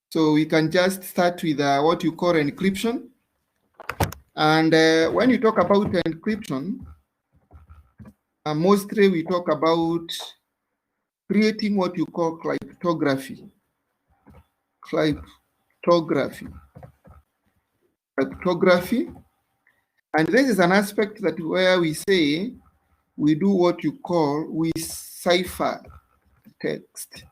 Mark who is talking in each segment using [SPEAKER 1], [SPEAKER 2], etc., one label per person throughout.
[SPEAKER 1] So we can just start with what you call encryption. And when you talk about encryption, mostly we talk about creating what you call cryptography. Cryptography. And this is an aspect that where we say we do what you call, we cipher text.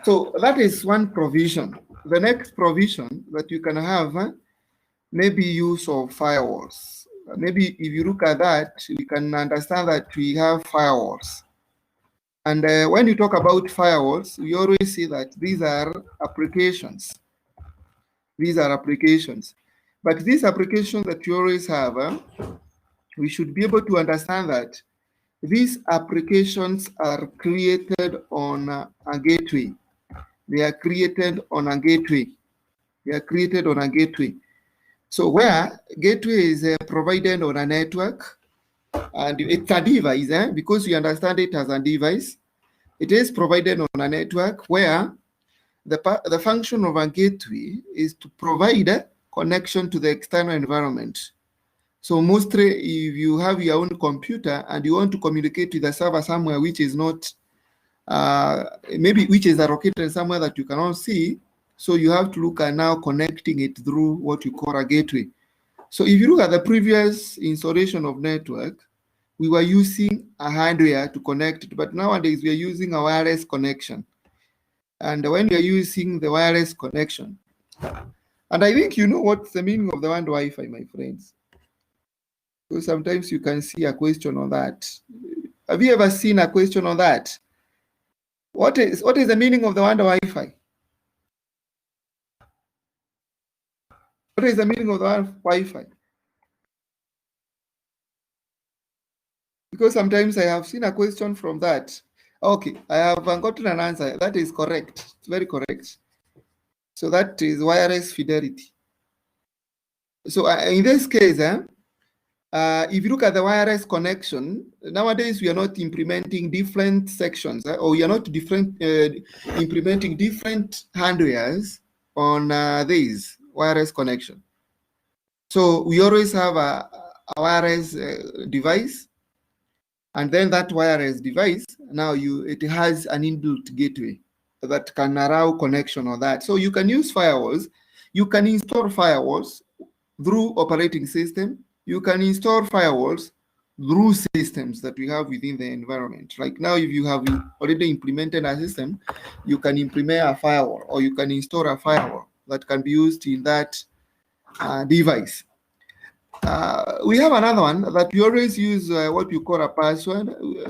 [SPEAKER 1] So that is one provision. The next provision that you can have, maybe use of firewalls. Maybe if you look at that, we can understand that we have firewalls. And when you talk about firewalls, we always say that these are applications. But these applications that you always have, we should be able to understand that these applications are created on a gateway. They are created on a gateway. So where gateway is provided on a network, and it's a device, because we understand it as a device. It is provided on a network where the function of a gateway is to provide a connection to the external environment. So mostly if you have your own computer and you want to communicate with a server somewhere which is not, which is located somewhere that you cannot see, so you have to look at now connecting it through what you call a gateway. So if you look at the previous installation of network, we were using a hardware to connect it, but nowadays we are using a wireless connection. And when we are using the wireless connection, and I think you know what's the meaning of the word Wi-Fi, my friends. So sometimes you can see a question on that. Have you ever seen a question on that? What is the meaning of the word Wi-Fi? What is the meaning of the word Wi-Fi? Because sometimes I have seen a question from that. Okay, I have gotten an answer. That is correct. It's very correct. So that is wireless fidelity. So in this case, if you look at the wireless connection, nowadays we are not implementing different sections, or we are not implementing different hardwares on this wireless connection. So we always have a wireless device, and then that wireless device, now it has an inbuilt gateway that can allow connection on that. So you can use firewalls. You can install firewalls through operating system. You can install firewalls through systems that we have within the environment. Like now, if you have already implemented a system, you can implement a firewall, or you can install a firewall that can be used in that device. We have another one that we always use, what you call a password.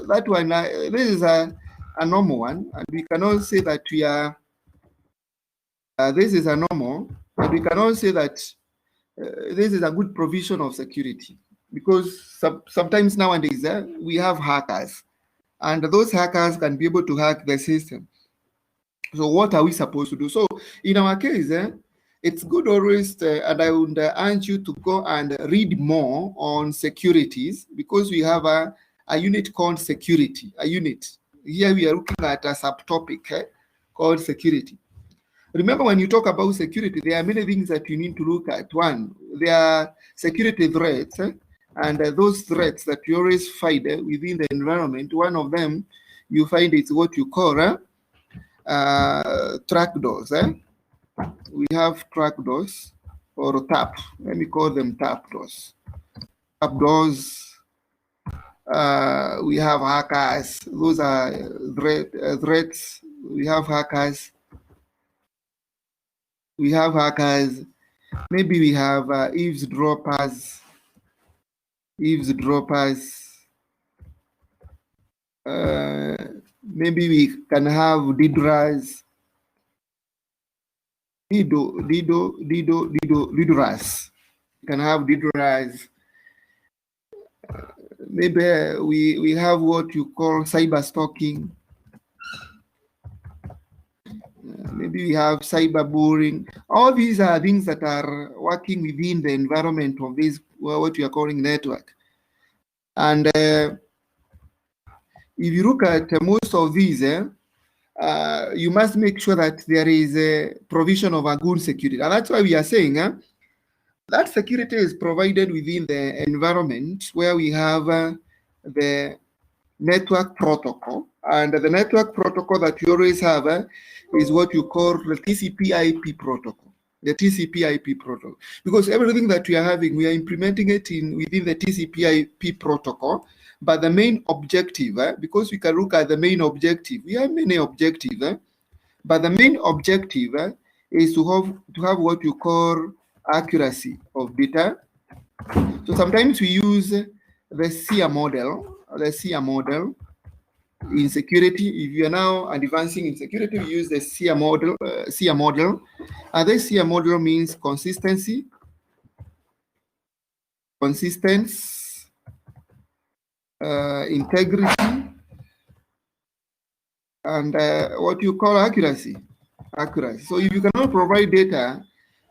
[SPEAKER 1] That one, this is a normal one, and we can all say that we are. This is a normal, and we can all say that this is a good provision of security, because sometimes nowadays we have hackers, and those hackers can be able to hack the system. So what are we supposed to do? So in our case, it's good always, and I would urge you to go and read more on securities, because we have a unit called security, a unit. Here we are looking at a subtopic called security. Remember, when you talk about security, there are many things that you need to look at. One, there are security threats, and those threats that you always find within the environment. One of them you find is what you call trapdoors. We have trapdoors, or tap. Let me call them trapdoors. Trapdoors. We have hackers. Those are threats. We have hackers. Maybe we have eavesdroppers. Maybe we can have diddlers. Diddlers. We can have diddlers. Maybe we have what you call cyber stalking. Maybe we have cyberbullying. All these are things that are working within the environment of this, what we are calling network. And if you look at most of these, you must make sure that there is a provision of a good security. And that's why we are saying that security is provided within the environment where we have the network protocol. And the network protocol that you always have is what you call the TCP/IP protocol. The TCP/IP protocol, because everything that we are having, we are implementing it within the TCP/IP protocol. But the main objective, because we can look at the main objective, we have many objectives, but the main objective is to have what you call accuracy of data. So sometimes we use the SIA model, in security. If you are now advancing in security, we use the SIA model. And the SIA model means consistency, integrity, and what you call accuracy. So if you cannot provide data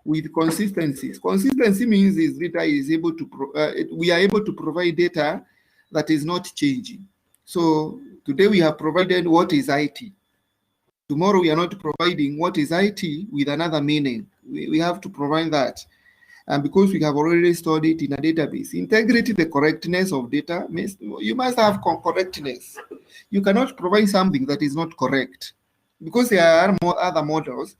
[SPEAKER 1] with consistency means this data is able to we are able to provide data that is not changing. So today we have provided what is IT. Tomorrow we are not providing what is IT with another meaning. We have to provide that. And because we have already stored it in a database. Integrity, the correctness of data, means you must have correctness. You cannot provide something that is not correct. Because there are other models.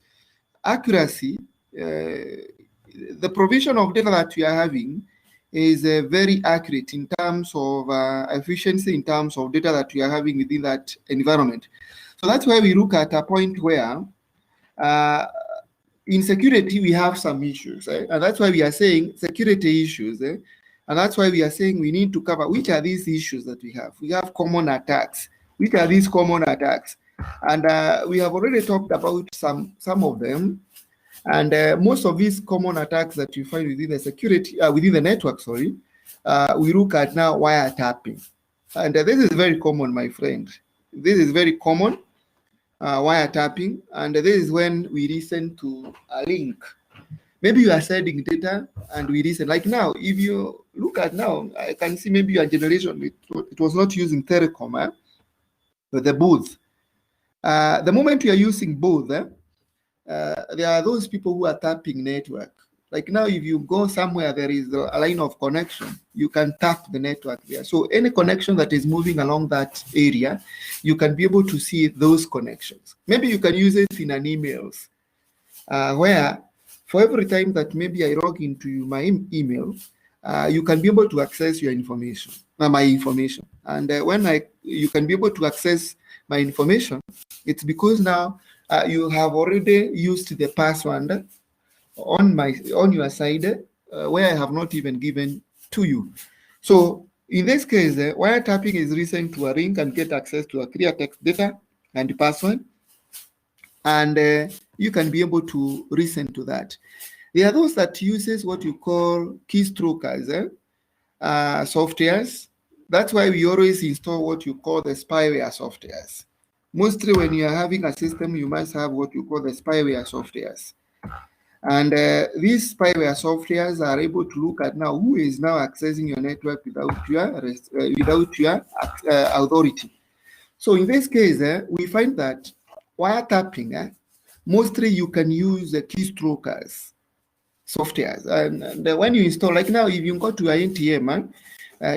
[SPEAKER 1] Accuracy, the provision of data that we are having is very accurate in terms of efficiency, in terms of data that we are having within that environment. So that's why we look at a point where in security, we have some issues, and that's why we are saying security issues, and that's why we are saying we need to cover which are these issues that we have. We have common attacks. Which are these common attacks? And we have already talked about some of them. And most of these common attacks that you find within the security, within the network, we look at now wiretapping. And this is very common, my friend. This is very common. Wiretapping, and this is when we listen to a link. Maybe you are sending data and we listen. Like now, if you look at now, I can see maybe your generation, it was not using telecom, but the booth. The moment you are using both, there are those people who are tapping network. Like now, if you go somewhere, there is a line of connection, you can tap the network there. So any connection that is moving along that area, you can be able to see those connections. Maybe you can use it in an emails, where for every time that maybe I log into my email, you can be able to access your information, my information. And when you can be able to access my information, it's because now you have already used the password on your side, where I have not even given to you. So in this case, wiretapping is listen to a link and get access to a clear text data and password, and you can be able to listen to that. There are those that uses what you call keystrokers softwares. That's why we always install what you call the spyware softwares. Mostly when you are having a system, you must have what you call the spyware softwares. And these spyware softwares are able to look at now who is now accessing your network without your authority. So in this case, we find that wiretapping, mostly you can use the keystrokers softwares. And when you install, like now, if you go to an ATM,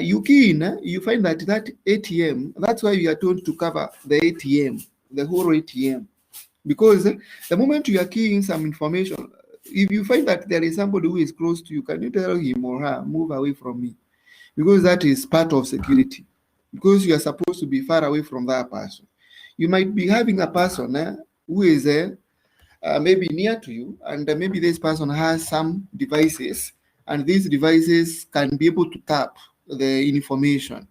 [SPEAKER 1] you key in, you find that ATM, that's why we are told to cover the ATM, the whole ATM. Because the moment you are keying some information, if you find that there is somebody who is close to you, can you tell him or her, move away from me? Because that is part of security. Because you are supposed to be far away from that person. You might be having a person who is maybe near to you, and maybe this person has some devices, and these devices can be able to tap the information.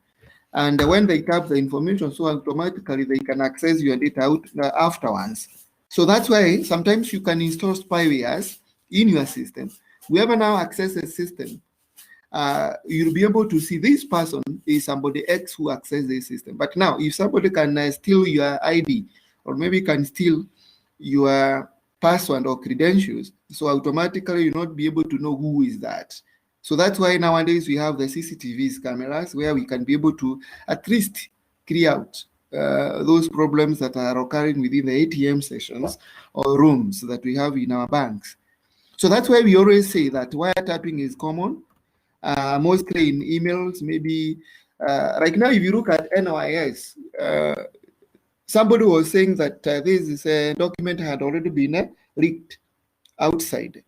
[SPEAKER 1] And when they tap the information, so automatically they can access your data out afterwards. So that's why sometimes you can install spywares in your system. Whoever now accesses the system, you'll be able to see this person is somebody X who accesses the system. But now, if somebody can steal your ID, or maybe can steal your password or credentials, so automatically you'll not be able to know who is that. So that's why nowadays we have the CCTVs cameras where we can be able to at least clear out those problems that are occurring within the ATM sessions or rooms that we have in our banks. So that's why we always say that wiretapping is common, mostly in emails. Maybe right now, if you look at NYS, somebody was saying that this document had already been leaked outside.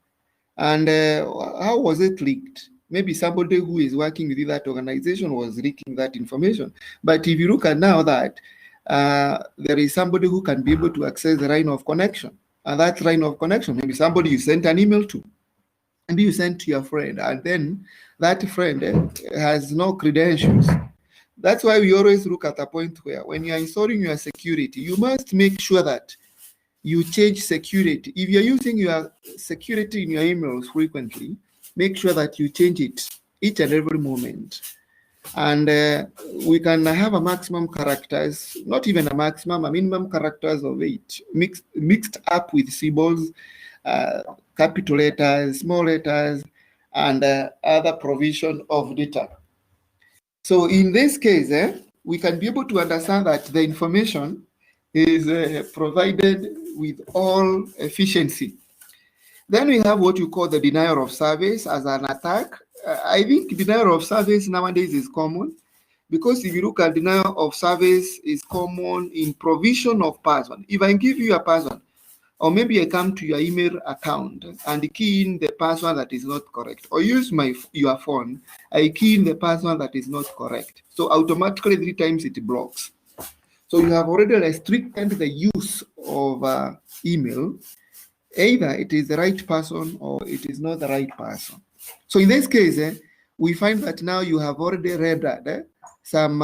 [SPEAKER 1] And how was it leaked? Maybe somebody who is working within that organization was leaking that information. But if you look at now that there is somebody who can be able to access the line of connection, and that line of connection, maybe somebody you sent an email to, maybe you sent to your friend, and then that friend has no credentials. That's why we always look at a point where when you are installing your security, you must make sure that you change security. If you're using your security in your emails frequently, make sure that you change it each and every moment. And we can have a maximum characters, not even a maximum, a minimum characters of 8, mixed up with symbols, capital letters, small letters, and other provision of data. So in this case, we can be able to understand that the information is provided with all efficiency. Then we have what you call the denial of service as an attack. I think denial of service nowadays is common, because if you look at denial of service is common in provision of password. If I give you a password, or maybe I come to your email account and key in the password that is not correct, or use your phone, I key in the password that is not correct. So automatically 3 times it blocks. So you have already restricted the use of email. Either it is the right person or it is not the right person. So in this case, we find that now you have already rendered some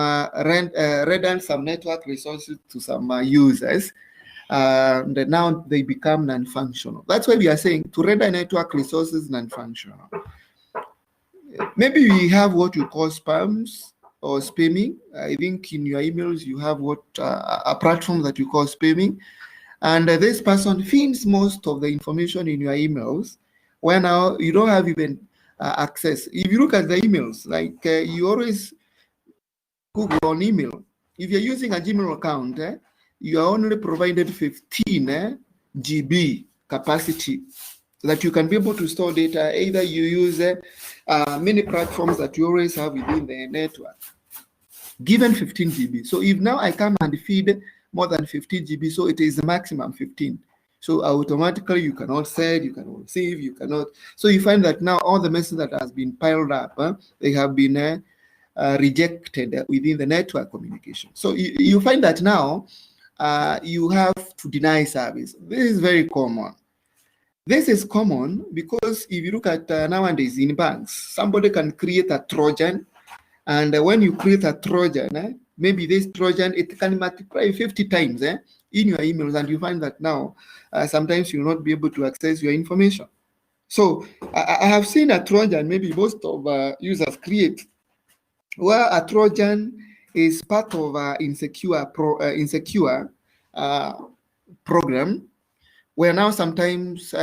[SPEAKER 1] network resources to some users, and now they become non-functional. That's why we are saying to render network resources non-functional. Maybe we have what you call spams or spamming. I think in your emails you have what a platform that you call spamming, and this person feeds most of the information in your emails where now you don't have even access. If you look at the emails, like you always Google on email. If you're using a Gmail account, you are only provided 15 GB capacity so that you can be able to store data. Either you use many platforms that you always have within the network, given 15 GB. So if now I come and feed more than 15 GB, so it is the maximum 15. So automatically you cannot send, you cannot receive, you cannot. So you find that now all the messages that has been piled up, they have been rejected within the network communication. So you find that now you have to deny service. This is very common. This is common because if you look at nowadays in banks, somebody can create a Trojan, and when you create a Trojan, maybe this Trojan, it can multiply 50 times in your emails, and you find that now sometimes you will not be able to access your information. So I have seen a Trojan, maybe most of users create, where a Trojan is part of an insecure program, where now sometimes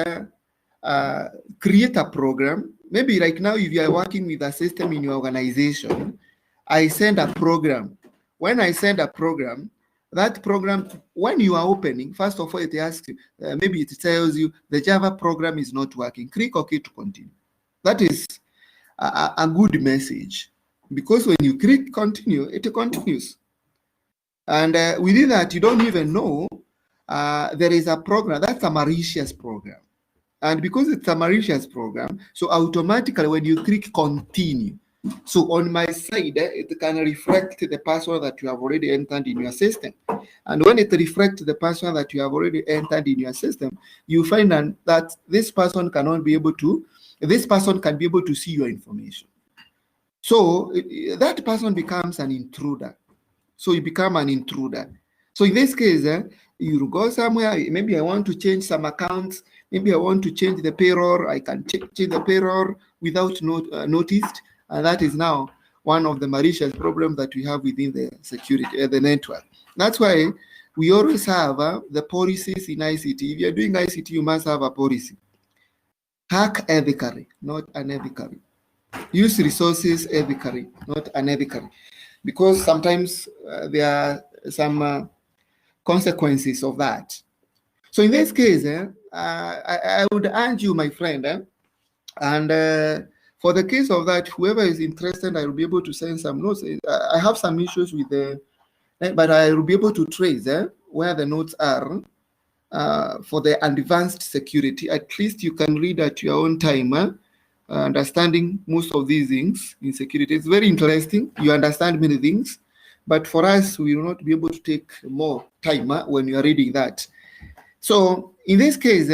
[SPEAKER 1] create a program. Maybe right now, if you are working with a system in your organization, I send a program. When I send a program, that program, when you are opening, first of all, it asks you, maybe it tells you the Java program is not working. Click OK to continue. That is a good message, because when you click continue, it continues. And within that, you don't even know there is a program, that's a malicious program. And because it's a malicious program, so automatically when you click continue, so on my side, it can reflect the password that you have already entered in your system. And when it reflects the password that you have already entered in your system, you find that this person can be able to see your information. So that person becomes an intruder. So you become an intruder. So in this case, you go somewhere, maybe I want to change some accounts, maybe I want to change the payroll, I can change the payroll without noticed, and that is now one of the malicious problems that we have within the security, the network. That's why we always have the policies in ICT. If you're doing ICT, you must have a policy. Hack ethically, not unethically. Use resources ethically, not unethically. Because sometimes there are some consequences of that. So in this case, I would urge you, my friend, and for the case of that, whoever is interested, I will be able to send some notes. I have some issues with the, but I will be able to trace where the notes are for the advanced security. At least you can read at your own time, understanding most of these things in security. It's very interesting. You understand many things, but for us, we will not be able to take more time when you are reading that. So in this case,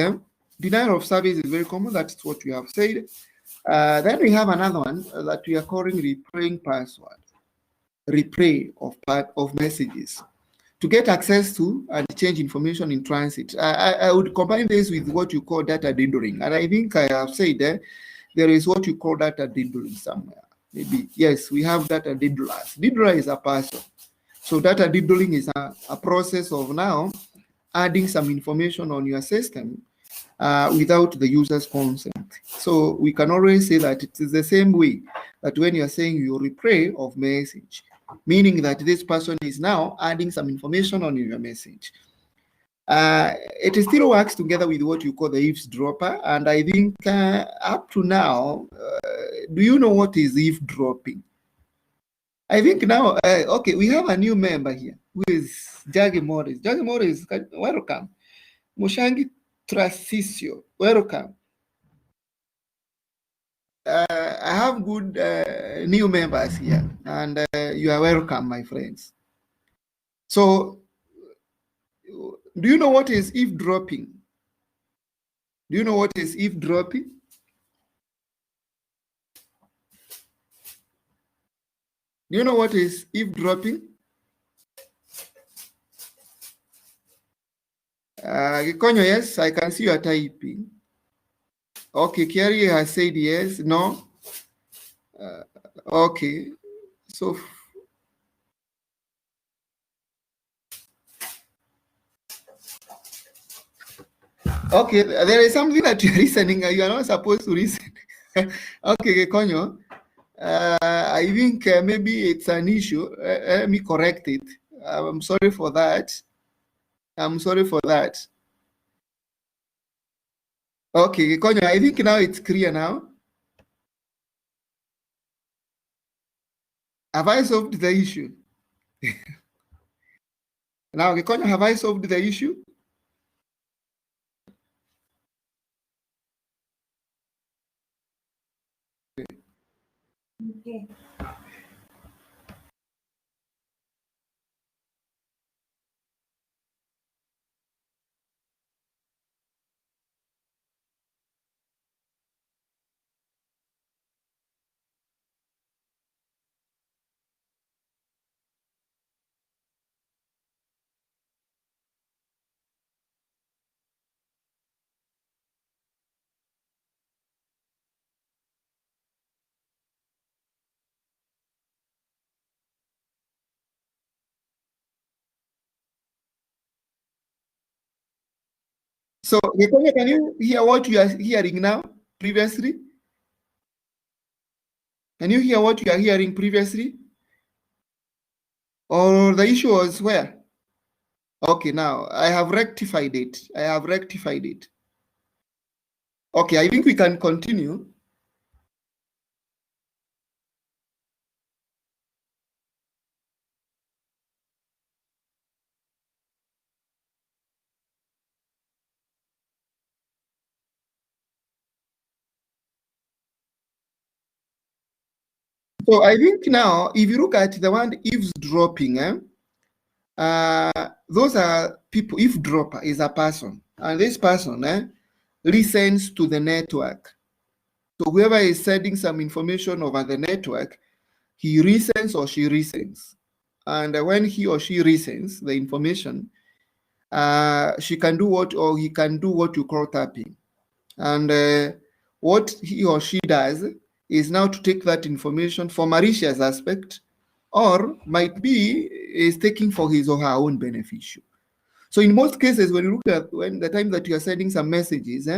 [SPEAKER 1] denial of service is very common. That's what we have said. Then we have another one that we are calling replaying password, replay of messages to get access to and change information in transit. I would combine this with what you call data diddling. And I think I have said there is what you call data diddling somewhere. Maybe, yes, we have data diddlers. Diddler is a person. So data diddling is a process of now adding some information on your system without the user's consent. So we can always say that it is the same way that when you're saying you replay of message, meaning that this person is now adding some information on your message. It still works together with what you call the eavesdropper. And I think up to now, do you know what is eavesdropping? I think now, okay, we have a new member here who is Jagi Morris. Jagi Morris, welcome. Mushangi Trasisio, welcome. I have good new members here, and you are welcome, my friends. So, do you know what is eavesdropping? Do you know what is eavesdropping? Do you know what is eavesdropping? Gikonyo, yes, I can see you are typing. Okay, Kiari has said yes, no. Okay, so okay, there is something that you're listening. You are not supposed to listen. Okay, Gikonyo, I think maybe it's an issue. Let me correct it. I'm sorry for that. I'm sorry for that. Okay, Gikonyo, I think now it's clear now. Have I solved the issue? Now, Gikonyo, have I solved the issue?
[SPEAKER 2] Okay.
[SPEAKER 1] So, Gikonyo, can you hear what you are hearing now previously? Can you hear what you are hearing previously? Or the issue was where? Okay, now I have rectified it. I have rectified it. Okay, I think we can continue. So I think now, if you look at the one eavesdropping, those are people. Eavesdropper is a person, and this person listens to the network. So whoever is sending some information over the network, he listens or she listens. And when he or she listens the information, she can do what, or he can do what you call tapping. And what he or she does is now to take that information for malicious aspect, or might be is taking for his or her own beneficial. So in most cases, when you look at when the time that you are sending some messages,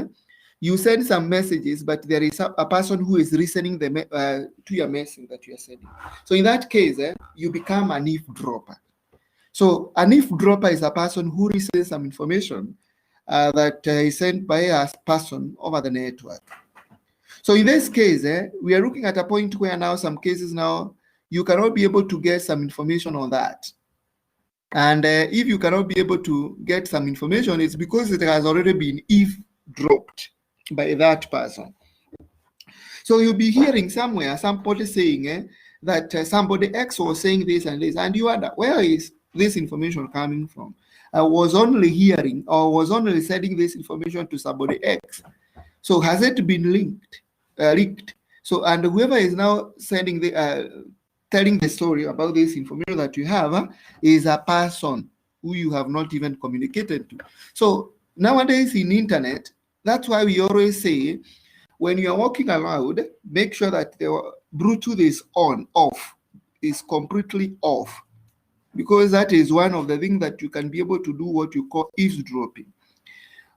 [SPEAKER 1] you send some messages, but there is a person who is listening to your message that you are sending. So in that case, you become an eavesdropper. So an eavesdropper is a person who receives some information that is sent by a person over the network. So in this case, we are looking at a point where now some cases now you cannot be able to get some information on that. And if you cannot be able to get some information, it's because it has already been eavesdropped by that person. So you'll be hearing somewhere somebody saying that somebody X was saying this and this, and you wonder, where is this information coming from? I was only hearing or was only sending this information to somebody X. So has it been leaked? So, and whoever is now sending the telling the story about this information that you have is a person who you have not even communicated to. So nowadays in internet, that's why we always say, when you are walking around, make sure that the Bluetooth is off, is completely off, because that is one of the things that you can be able to do what you call eavesdropping.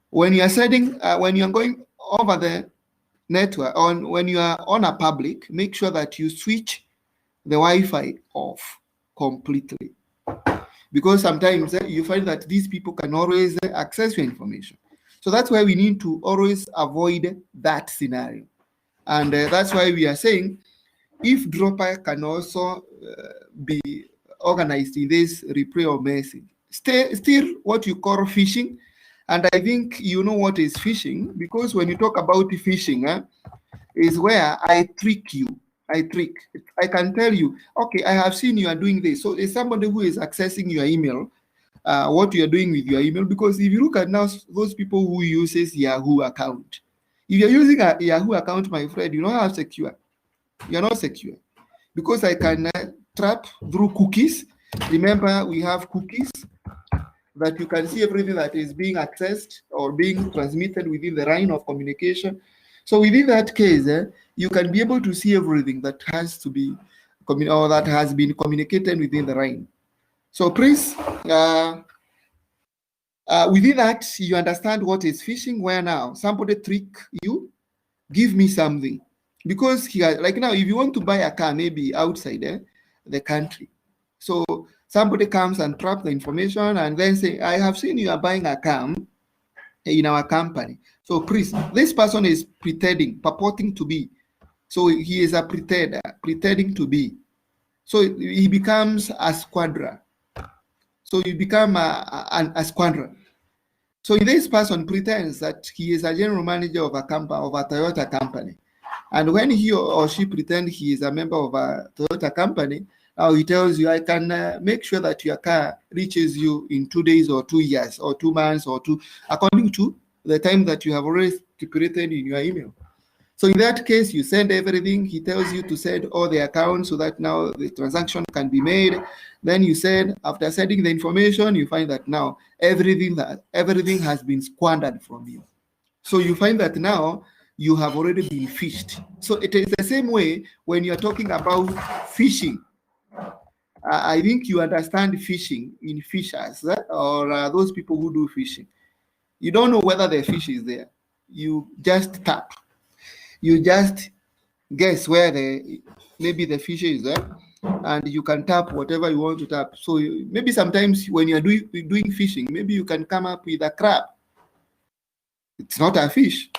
[SPEAKER 1] When you are setting, when you are going over the network, when you are on a public, make sure that you switch the Wi-Fi off completely, because sometimes you find that these people can always access your information. So that's why we need to always avoid that scenario. And that's why we are saying eavesdropper can also be organized in this replay of message. Still what you call phishing. And I think you know what is phishing, because when you talk about phishing, is where I trick you. I can tell you, okay, I have seen you are doing this. So it's somebody who is accessing your email, what you are doing with your email. Because if you look at now those people who uses Yahoo account, if you're using a Yahoo account, my friend, you don't have secure. You're not secure, because I can trap through cookies. Remember, we have cookies that you can see everything that is being accessed or being transmitted within the line of communication. So within that case, you can be able to see everything that has to be or that has been communicated within the line. So please, within that, you understand what is phishing. Where now somebody trick you, give me something, because here, like now, if you want to buy a car, maybe outside the country, so somebody comes and trap the information and then say, I have seen you are buying a car in our company. So please, this person is purporting to be. So he is a pretender, pretending to be. So he becomes a squanderer. So you become a squanderer. So this person pretends that he is a general manager of a company, of a Toyota company. And when he or she pretends he is a member of a Toyota company, now he tells you, I can make sure that your car reaches you in 2 days or 2 years or 2 months or according to the time that you have already stipulated in your email. So in that case, you send everything. He tells you to send all the accounts so that now the transaction can be made. Then you send, after sending the information, you find that now everything has been squandered from you. So you find that now you have already been fished. So it is the same way when you're talking about fishing. I think you understand fishing in fishers or those people who do fishing. You don't know whether the fish is there. You just tap. You just guess where maybe the fish is there, and you can tap whatever you want to tap. So maybe sometimes when you're doing fishing, maybe you can come up with a crab. It's not a fish.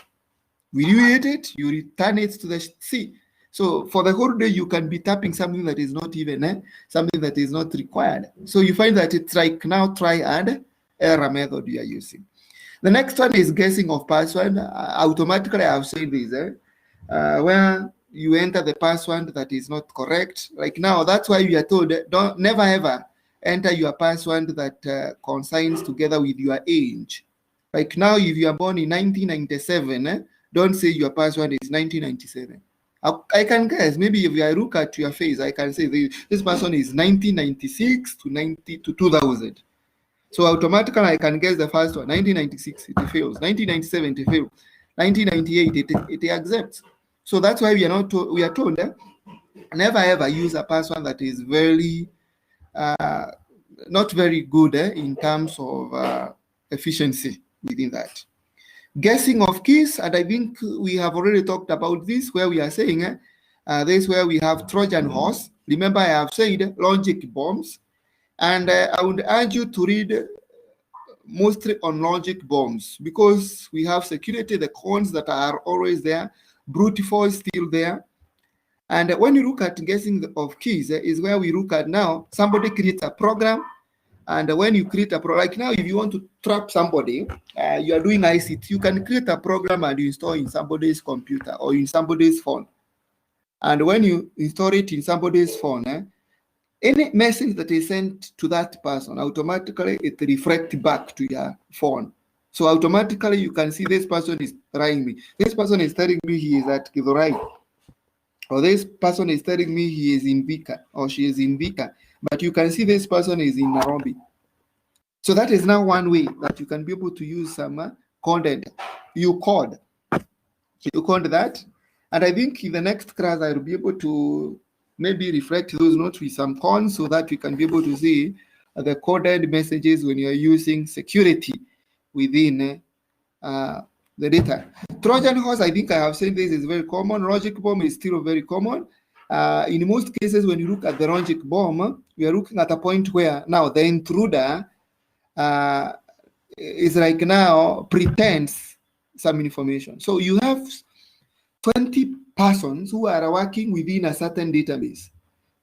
[SPEAKER 1] Will you eat it? You return it to the sea. So for the whole day, you can be tapping something that is not even something that is not required. So you find that it's like now try and error method you are using. The next one is guessing of password. Automatically, I have said this, where you enter the password that is not correct. Like now, that's why we are told, never ever enter your password that coincides together with your age. Like now, if you are born in 1997, don't say your password is 1997. I can guess, maybe if I look at your face, I can say this person is 1996 to 2000. So automatically I can guess the first one. 1996, it fails. 1997, it fails. 1998, it accepts. So that's why we are told never ever use a password that is very not very good in terms of efficiency within that. Guessing of keys, and I think we have already talked about this, where we are saying this where we have Trojan Horse. Remember, I have said logic bombs. And I would urge you to read mostly on logic bombs, because we have security, the cons that are always there, brute force still there. And when you look at guessing of keys, is where we look at now, somebody creates a program. And when you create a program, like now, if you want to trap somebody, you are doing ICT, you can create a program and you install in somebody's computer or in somebody's phone. And when you install it in somebody's phone, any message that is sent to that person, automatically it reflects back to your phone. So automatically you can see this person is trying me. This person is telling me he is at Githurai. Or this person is telling me he is in Vika or she is in Vika. But you can see this person is in Nairobi. So that is now one way that you can be able to use some content. You code that. And I think in the next class, I will be able to maybe reflect those notes with some cons so that we can be able to see the coded messages when you are using security within the data. Trojan horse, I think I have said this is very common. Logic bomb is still very common. In most cases, when you look at the logic bomb, we are looking at a point where now the intruder is like now pretends some information. So you have 20 persons who are working within a certain database.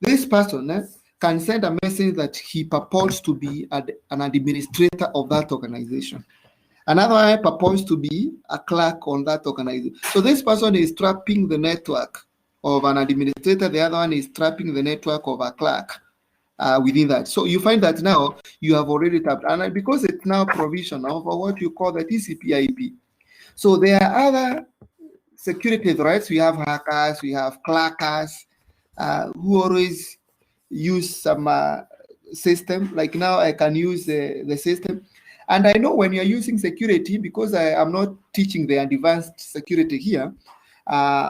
[SPEAKER 1] This person can send a message that he purports to be an administrator of that organization. Another one purports to be a clerk on that organization. So this person is trapping the network of an administrator. The other one is trapping the network of a clerk within that. So you find that now you have already tapped. And because it's now provisional for what you call the TCP/IP. So there are other security threats. We have hackers, we have clackers who always use some system. Like now I can use the system. And I know when you're using security, because I am not teaching the advanced security here,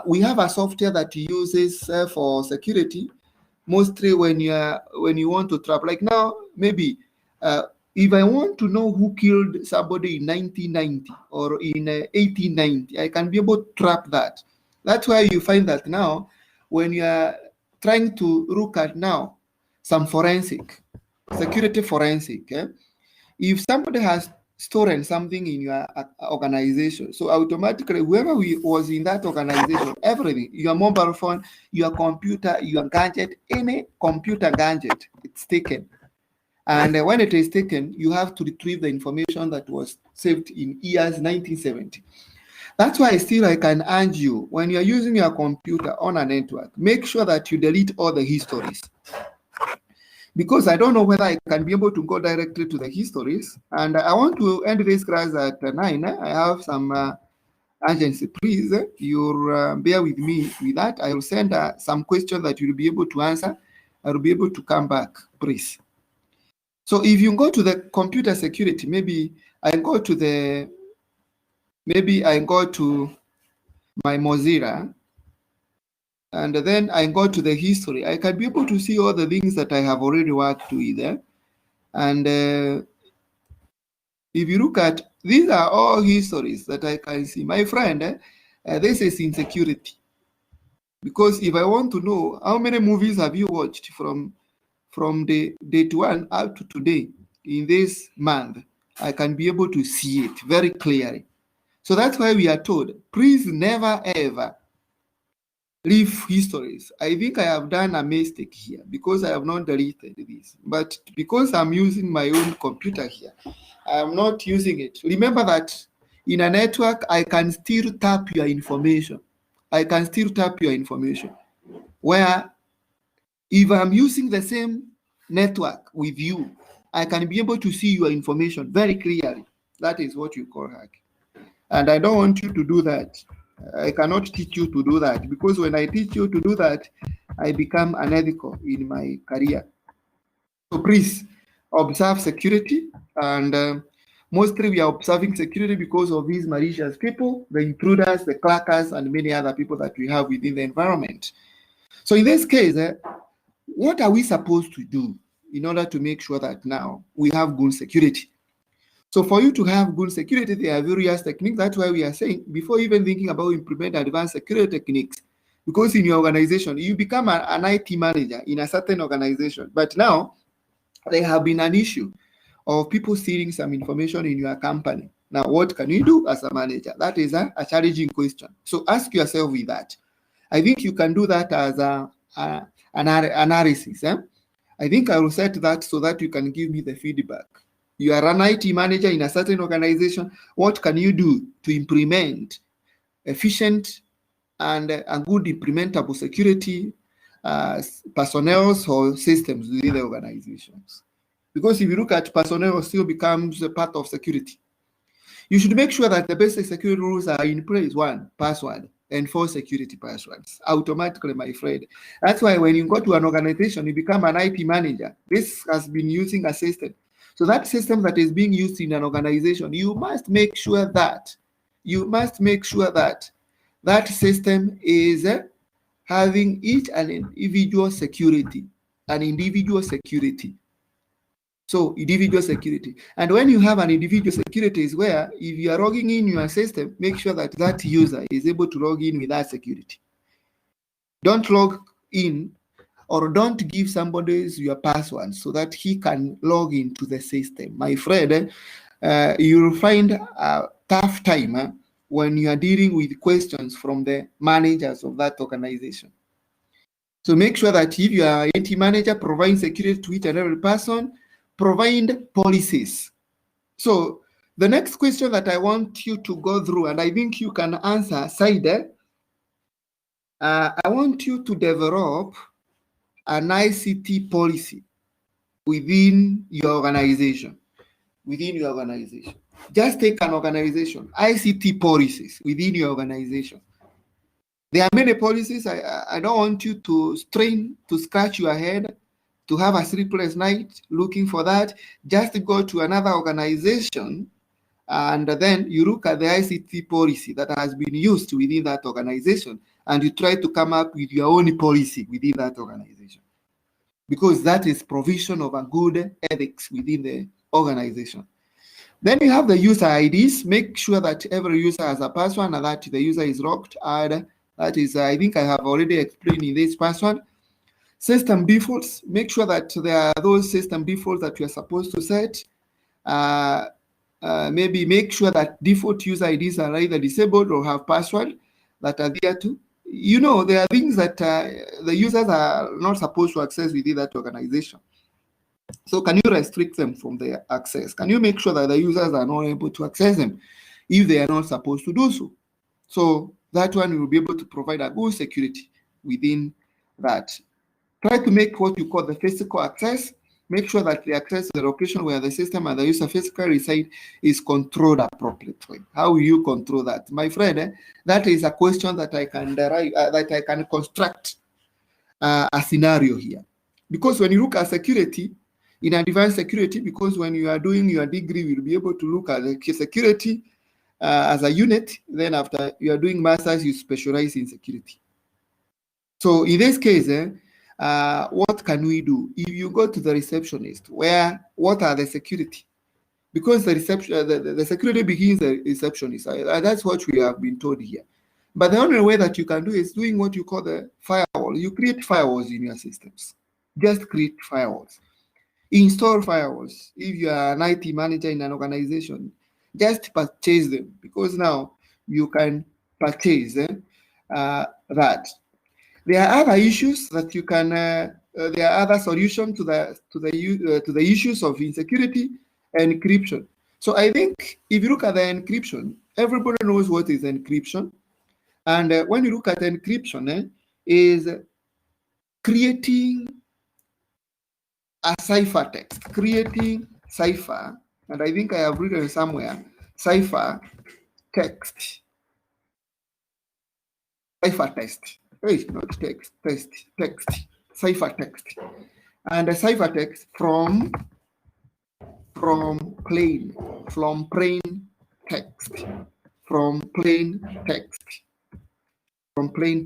[SPEAKER 1] we have a software that uses for security, mostly when you want to trap. Like now, maybe if I want to know who killed somebody in 1990 or in 1890, I can be able to trap that. That's why you find that now, when you are trying to look at now some security forensic, if somebody has stolen something in your organization, so automatically whoever was in that organization, everything, your mobile phone, your computer, your gadget, any computer gadget, it's taken. And when it is taken, you have to retrieve the information that was saved in years 1970. That's why I can urge you, when you're using your computer on a network, make sure that you delete all the histories. Because I don't know whether I can be able to go directly to the histories. And I want to end this class at 9. I have some urgency. Please, you bear with me with that. I will send some questions that you'll be able to answer. I will be able to come back, please. So if you go to the computer security, maybe I go to my Mozilla, and then I go to the history. I can be able to see all the things that I have already worked with. And if you look at, these are all histories that I can see. My friend, this is insecurity. Because if I want to know how many movies have you watched from the date 1 up to today in this month, I can be able to see it very clearly. So that's why we are told, please never ever leave histories. I think I have done a mistake here because I have not deleted this. But because I'm using my own computer here, I am not using it. Remember that in a network, I can still tap your information. Where if I'm using the same network with you, I can be able to see your information very clearly. That is what you call hacking. And I don't want you to do that. I cannot teach you to do that, because when I teach you to do that, I become unethical in my career. So please observe security, and mostly we are observing security because of these malicious people, the intruders, the clackers, and many other people that we have within the environment. So in this case, what are we supposed to do in order to make sure that now we have good security? So for you to have good security, there are various techniques. That's why we are saying, before even thinking about implementing advanced security techniques, because in your organization, you become an IT manager in a certain organization. But now there have been an issue of people stealing some information in your company. Now, what can you do as a manager? That is a challenging question. So ask yourself with that. I think you can do that as an analysis. I think I will set that so that you can give me the feedback. You are an IT manager in a certain organization. What can you do to implement efficient and good implementable security personnel or systems within the organizations? Because if you look at personnel, still becomes a part of security. You should make sure that the basic security rules are in place. 1, password, and 4, security passwords. Automatically, my friend. That's why when you go to an organization, you become an IT manager. This has been using a system. So that system that is being used in an organization, you must make sure that that system is having each an individual security. So individual security. And when you have an individual security is where if you are logging in your system, make sure that that user is able to log in with that security. Don't log in or don't give somebody your password so that he can log into the system. My friend, you'll find a tough time when you are dealing with questions from the managers of that organization. So make sure that if you are an IT manager, provide security to each and every person, provide policies. So the next question that I want you to go through, and I think you can answer, Saide, I want you to develop an ICT policy within your organization. Just take an organization, ICT policies within your organization. There are many policies. I don't want you to scratch your head, to have a sleepless night looking for that. Just go to another organization and then you look at the ICT policy that has been used within that organization and you try to come up with your own policy within that organization. Because that is provision of a good ethics within the organization. Then you have the user IDs. Make sure that every user has a password and that the user is logged. And that is, I think I have already explained in this password. System defaults. Make sure that there are those system defaults that you are supposed to set. Maybe make sure that default user IDs are either disabled or have password that are there too. You know, there are things that the users are not supposed to access within that organization. So can you restrict them from their access? Can you make sure that the users are not able to access them if they are not supposed to do so? So that one will be able to provide a good security within that. Try to make what you call the physical access. Make sure that the access to the location where the system and the user physically reside is controlled appropriately. How will you control that? My friend, that is a question that I can derive, that I can construct a scenario here. Because when you look at security, in advanced security, because when you are doing your degree, you'll be able to look at the security as a unit. Then after you are doing masters, you specialize in security. So in this case, what can we do? If you go to the receptionist, what are the security? Because the security begins the receptionist. That's what we have been told here. But the only way that you can do is doing what you call the firewall. You create firewalls in your systems. Just create firewalls. Install firewalls. If you are an IT manager in an organization, just purchase them because now you can purchase that. There are other issues that you can. There are other solutions to the issues of insecurity and encryption. So I think if you look at the encryption, everybody knows what is encryption, and when you look at encryption, is creating a cipher text, creating cipher, and I think I have written somewhere cipher text. Cipher text. Not text, text, cipher text. And a cipher text from plain text. Plain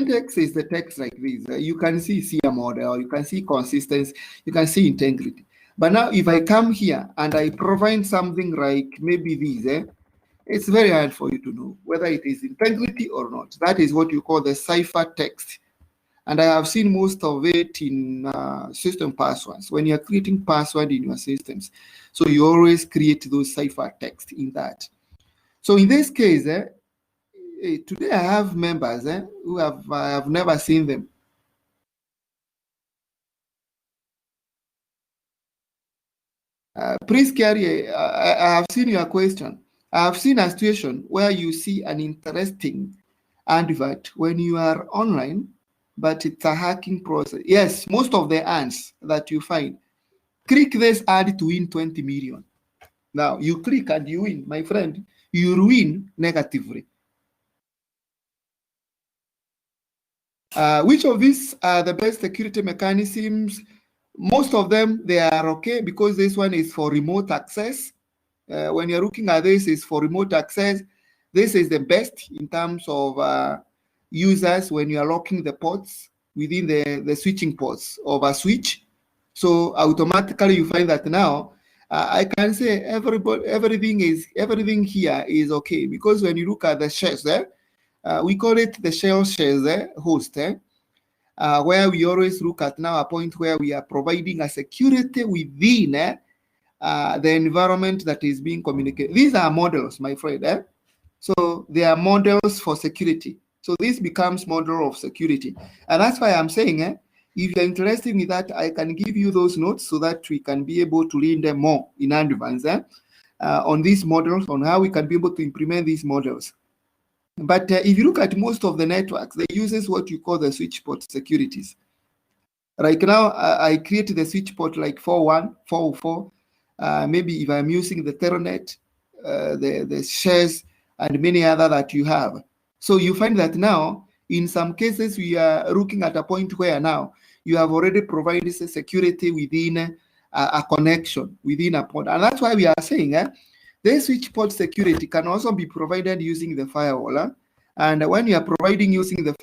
[SPEAKER 1] text is the text like this. You can see a model, you can see consistency, you can see integrity. But now if I come here and I provide something like maybe this, it's very hard for you to know whether it is integrity or not. That is what you call the cipher text. And I have seen most of it in system passwords. When you're creating password in your systems, so you always create those ciphertext in that. So in this case, today I have members who I have never seen them. Prince Carrier, I have seen your question. I have seen a situation where you see an interesting advert when you are online, but it's a hacking process. Yes, most of the ads that you find, click this ad to win 20 million. Now you click and you win, my friend, you win negatively. Which of these are the best security mechanisms? Most of them, they are okay because this one is for remote access. When you're looking at this, is for remote access. This is the best in terms of users when you are locking the ports within the switching ports of a switch. So automatically you find that now I can say everything here is okay, because when you look at the shares there, we call it the shell shares host, where we always look at now a point where we are providing a security within the environment that is being communicated. These are models, my friend. So they are models for security. So this becomes model of security. And that's why I'm saying, if you're interested in that, I can give you those notes so that we can be able to read them more in advance on these models, on how we can be able to implement these models. But if you look at most of the networks, they use what you call the switch port securities. Right now, I create the switch port like 41, 404. Maybe if I'm using the Telnet, the shares, and many other that you have. So you find that now, in some cases, we are looking at a point where now you have already provided security within a connection, within a port. And that's why we are saying the switch port security can also be provided using the firewall. And when you are providing using the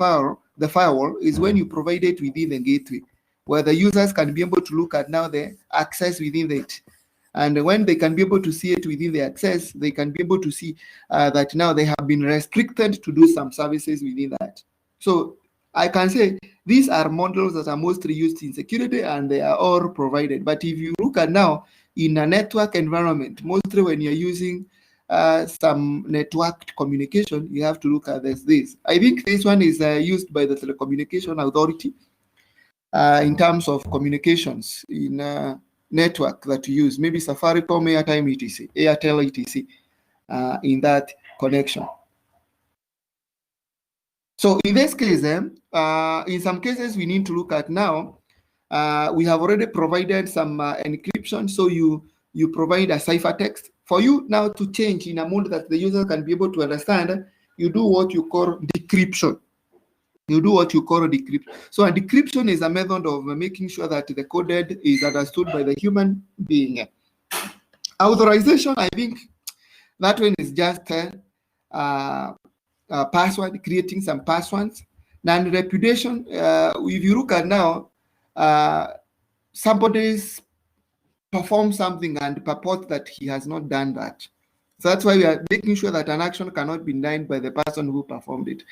[SPEAKER 1] firewall is when you provide it within the gateway, where the users can be able to look at now the access within it. And when they can be able to see it within the access, they can be able to see that now they have been restricted to do some services within that. So I can say these are models that are mostly used in security, and they are all provided. But if you look at now in a network environment, mostly when you're using some networked communication, you have to look at this. I think this one is used by the Telecommunication Authority in terms of communications in network that you use, maybe Safaricom, Airtime, etc., Airtel, etc., in that connection. So in this case, in some cases, we need to look at now, we have already provided some encryption. So you provide a ciphertext. For you now to change in a mode that the user can be able to understand, you do what you call decryption. You do what you call decryption. So a decryption is a method of making sure that the coded is understood by the human being. Authorization, I think that one is just password, creating some passwords. And reputation, if you look at now, somebody's perform something and purport that he has not done that. So that's why we are making sure that an action cannot be done by the person who performed it.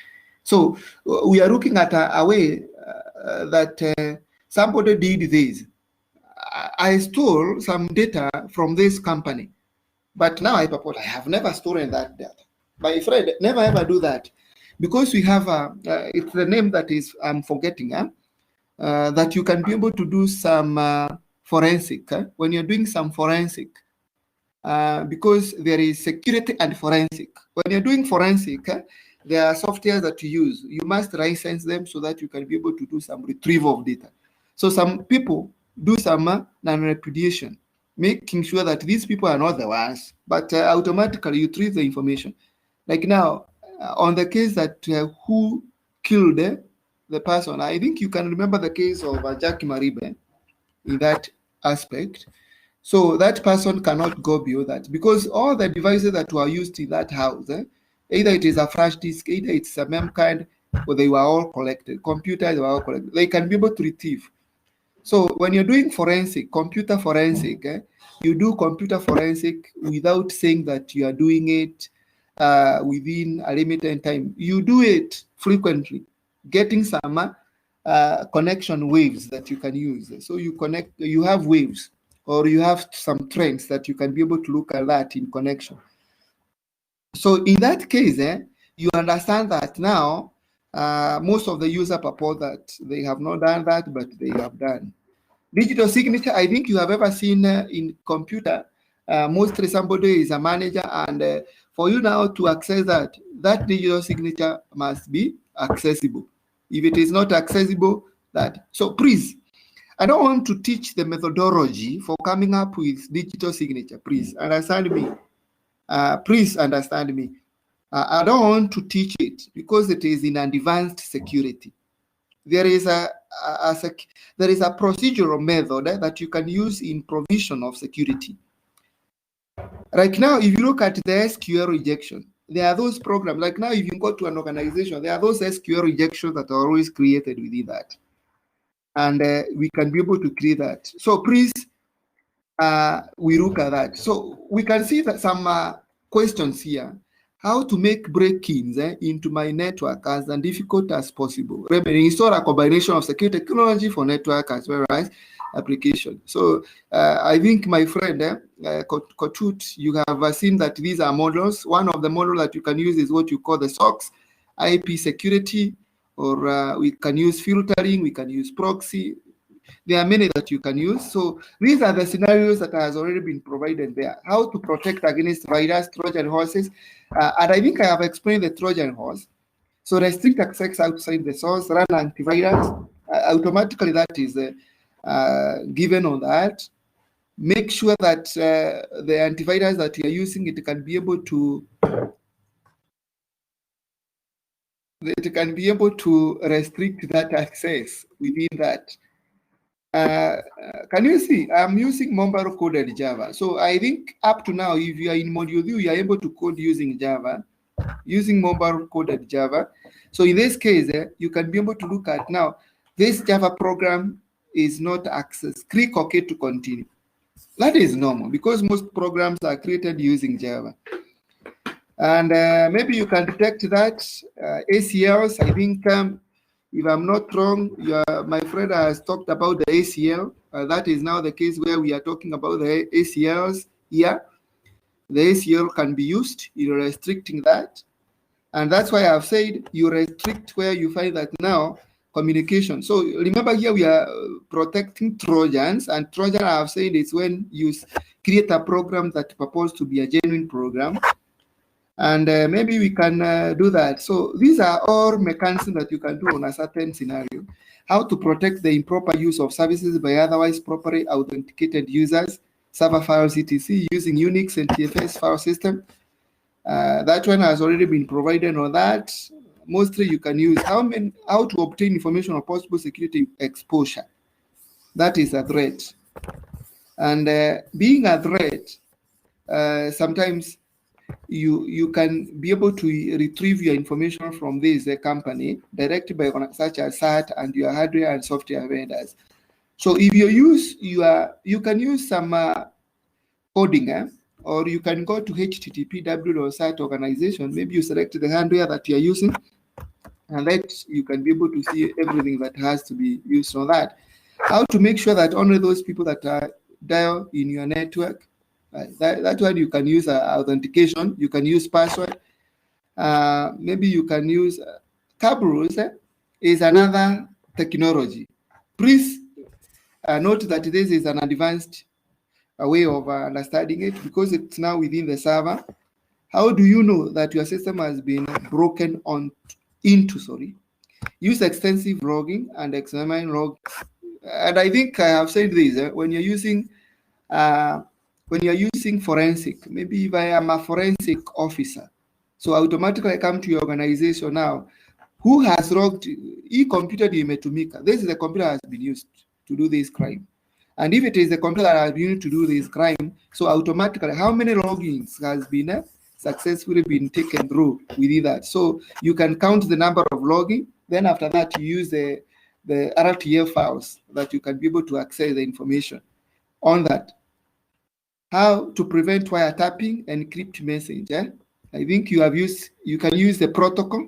[SPEAKER 1] So we are looking at a way that somebody did this. I stole some data from this company, but now I purport I have never stolen that data. My friend, never ever do that, because we have it's the name that is I'm forgetting. That you can be able to do some forensic when you're doing some forensic, because there is security and forensic. When you're doing forensic, there are softwares that you use. You must license them so that you can be able to do some retrieval of data. So some people do some non-repudiation, making sure that these people are not the ones, but automatically you retrieve the information. Like now, on the case that who killed the person, I think you can remember the case of Jackie Maribe in that aspect. So that person cannot go beyond that, because all the devices that were used in that house, either it is a flash disk, either it's a mem card, or they were all collected. Computers were all collected. They can be able to retrieve. So when you're doing forensic, computer forensic, you do computer forensic without saying that you are doing it within a limited time. You do it frequently, getting some connection waves that you can use. So you have waves, or you have some trends that you can be able to look at that in connection. So in that case, you understand that now most of the user purport that they have not done that, but they have done. Digital signature, I think you have ever seen in computer, mostly somebody is a manager, and for you now to access that digital signature must be accessible. If it is not accessible, so please, I don't want to teach the methodology for coming up with digital signature. Please understand me. Please understand me. I don't want to teach it because it is in advanced security. There is a procedural method that you can use in provision of security. Right now, if you look at the SQL rejection, there are those programs. Like now, if you go to an organization, there are those SQL rejections that are always created within that. And we can be able to create that. So please, we look at that. So we can see that some questions here. How to make break-ins into my network as difficult as possible. Remember, install a combination of security technology for network as well as application. So I think, my friend, Kotut, you have seen that these are models. One of the models that you can use is what you call the SOCs, IP security, or we can use filtering, we can use proxy. There are many that you can use. So these are the scenarios that has already been provided there. How to protect against virus, Trojan horses. And I think I have explained the Trojan horse. So restrict access outside the source, run antivirus. Automatically that is given on that. Make sure that the antivirus that you are using, it can be able to restrict that access within that. Can you see? I'm using mobile coded Java. So I think up to now, if you are in module 2, you are able to code using Java, using mobile coded Java. So in this case, you can be able to look at now, this Java program is not accessed. Click OK to continue. That is normal because most programs are created using Java. And maybe you can detect that ACLs, I think, if I'm not wrong, my friend has talked about the ACL. That is now the case where we are talking about the ACLs here. The ACL can be used in restricting that. And that's why I've said you restrict where you find that now communication. So remember here we are protecting Trojans, and Trojan, I've said, is when you create a program that purports to be a genuine program. And maybe we can do that. So these are all mechanisms that you can do on a certain scenario. How to protect the improper use of services by otherwise properly authenticated users, server files, etc., using Unix and TFS file system. That one has already been provided on that. Mostly you can use how to obtain information on possible security exposure. That is a threat. And being a threat, sometimes you can be able to retrieve your information from this company directly by such as SAT and your hardware and software vendors. So if you can use some coding, or you can go to http://site organization. Maybe you select the hardware that you are using, and that you can be able to see everything that has to be used on that. How to make sure that only those people that are dialed in your network, that's why you can use authentication. You can use password. Maybe you can use Cabros is another technology. Please note that this is an advanced way of understanding it because it's now within the server. How do you know that your system has been broken into? Use extensive logging and examine logs. And I think I have said this, when you're using forensic, maybe if I am a forensic officer, so automatically I come to your organization now, who has logged e-computer imetumika. This is the computer that has been used to do this crime. And if it is the computer that has been used to do this crime, so automatically how many logins has been successfully been taken through within that. So you can count the number of login. Then after that, you use the RTF files that you can be able to access the information on that. How to prevent wiretapping and encrypt message. I think you can use the protocol,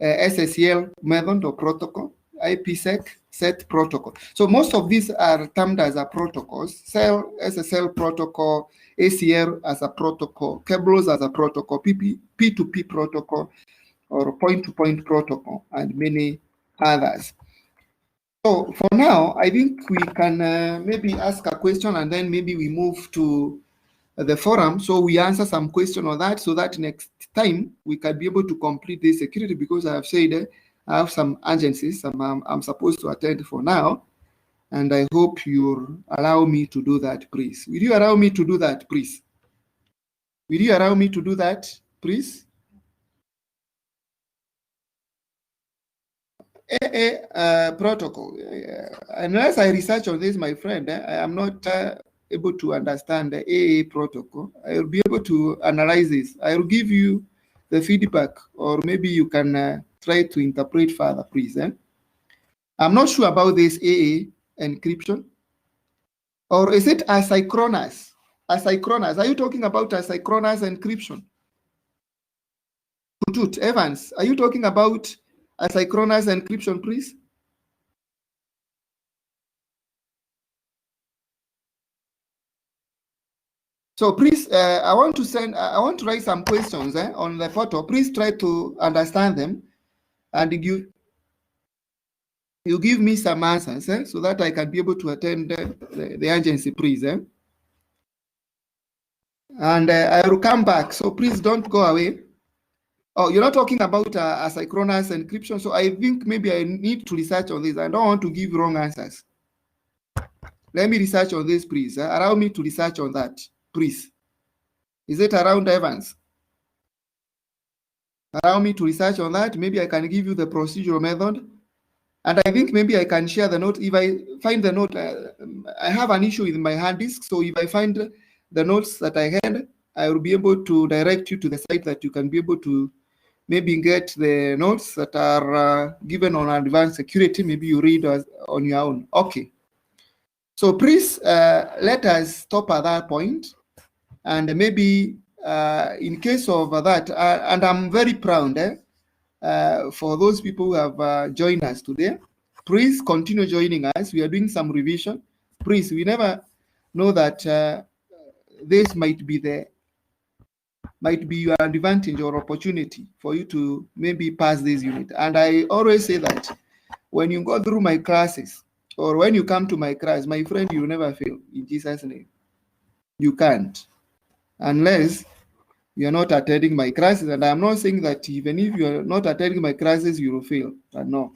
[SPEAKER 1] SSL method or protocol. IPsec, set protocol. So most of these are termed as a protocols. Cell, SSL protocol, ACL as a protocol, cables as a protocol, P2P protocol, or point-to-point protocol, and many others. So for now, I think we can maybe ask a question, and then maybe we move to the forum, so we answer some question on that, so that next time we can be able to complete this security, because I have said I have some agencies I'm supposed to attend for now, and I hope you'll allow me to do that, please. Will you allow me to do that, please? Will you allow me to do that, please? Protocol. Unless I research on this, my friend, I am not able to understand the AA protocol. I will be able to analyze this. I will give you the feedback, or maybe you can try to interpret further, please. I'm not sure about this AA encryption. Or is it asynchronous? Asynchronous. Are you talking about asynchronous encryption? Tutut, Evans, are you talking about asynchronous encryption, please? So please, I want to write some questions on the photo. Please try to understand them, and you give me some answers so that I can be able to attend the agency, please. And I will come back. So please don't go away. Oh, you're not talking about asynchronous encryption. So I think maybe I need to research on this. I don't want to give wrong answers. Let me research on this, please. Allow me to research on that, please. Is it around, Evans? Allow me to research on that. Maybe I can give you the procedural method. And I think maybe I can share the note. If I find the note, I have an issue with my hard disk. So if I find the notes that I had, I will be able to direct you to the site that you can be able to maybe get the notes that are given on advanced security. Maybe you read on your own. Okay. So please let us stop at that point. And maybe in case of that, and I'm very proud for those people who have joined us today. Please continue joining us. We are doing some revision. Please, we never know that this might be your advantage or opportunity for you to maybe pass this unit. And I always say that when you go through my classes, or when you come to my class, my friend, you will never fail in Jesus' name. You can't, unless you are not attending my classes. And I'm not saying that even if you are not attending my classes, you will fail. But no.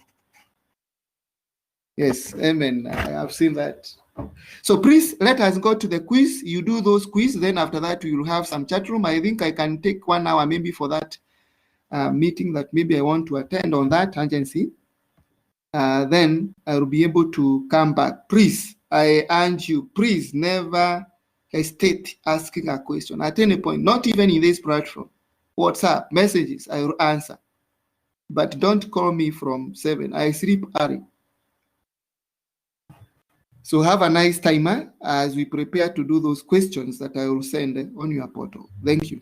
[SPEAKER 1] Yes, amen. I have seen that. So please let us go to the quiz. You do those quiz, then after that we will have some chat room. I think I can take 1 hour maybe for that meeting that maybe I want to attend on that agency. Then I will be able to come back. Please, I urge you, please never hesitate asking a question at any point, not even in this platform. WhatsApp, messages, I will answer. But don't call me from 7. I sleep early. So have a nice time as we prepare to do those questions that I will send on your portal. Thank you.